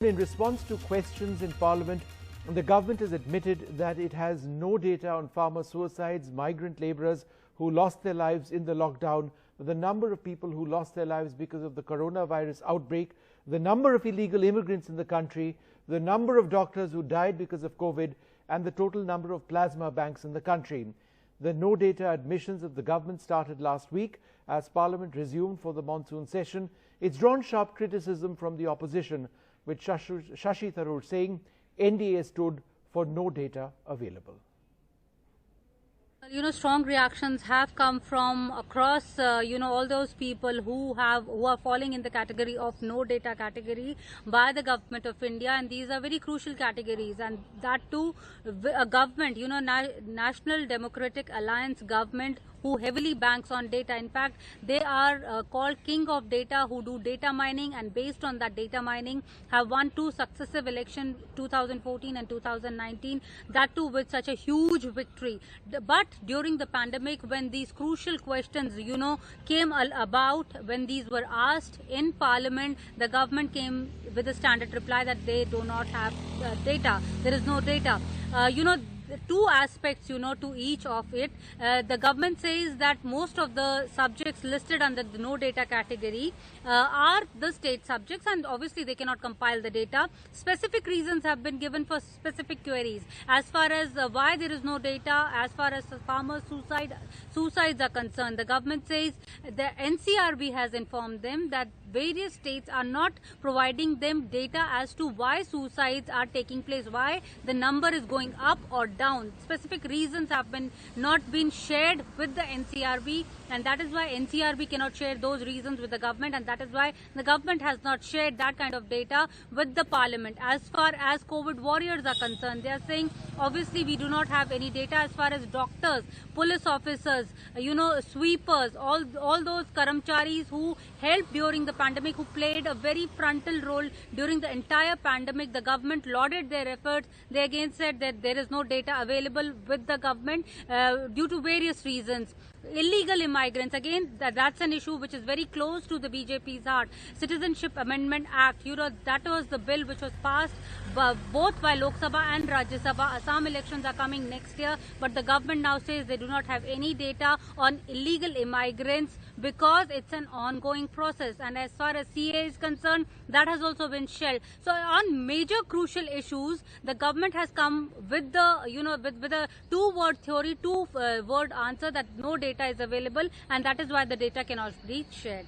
in response to questions in Parliament, the government has admitted that it has no data on farmer suicides, migrant labourers who lost their lives in the lockdown, the number of people who lost their lives because of the coronavirus outbreak, the number of illegal immigrants in the country, the number of doctors who died because of COVID, and the total number of plasma banks in the country. The no data admissions of the government started last week as Parliament resumed for the monsoon session. It's drawn sharp criticism from the opposition, with Shashi Tharoor saying NDA stood for no data available. Strong reactions have come from across, all those people who are falling in the category of no data category by the government of India, and these are very crucial categories, and that too a government, National Democratic Alliance government, who heavily banks on data. In fact, they are called king of data, who do data mining, and based on that data mining have won 2 successive elections, 2014 and 2019, that too with such a huge victory. But during the pandemic, when these crucial questions came about, when these were asked in Parliament, the government came with a standard reply that they do not have data. There is no data. Two aspects to each of it. The government says that most of the subjects listed under the no data category are the state subjects, and obviously they cannot compile the data. Specific reasons have been given for specific queries as far as why there is no data. As far as farmer suicides are concerned, the government says the NCRB has informed them that various states are not providing them data as to why suicides are taking place, why the number is going up or down. Specific reasons have not been shared with the NCRB, and that is why NCRB cannot share those reasons with the government, and that is why the government has not shared that kind of data with the Parliament. As far as COVID warriors are concerned, they are saying obviously we do not have any data as far as doctors, police officers, sweepers, all those karamcharis who helped during the pandemic, who played a very frontal role during the entire pandemic. The government lauded their efforts. They again said that there is no data available with the government due to various reasons. Illegal immigrants, again, that's an issue which is very close to the BJP's heart. Citizenship Amendment Act, that was the bill which was passed both by Lok Sabha and Rajya Sabha. Assam elections are coming next year, but the government now says they do not have any data on illegal immigrants because it's an ongoing process. And as far as CA is concerned, that has also been shelved. So on major crucial issues, the government has come with the, with a two-word theory, two-word answer that no data is available, and that is why the data cannot be shared.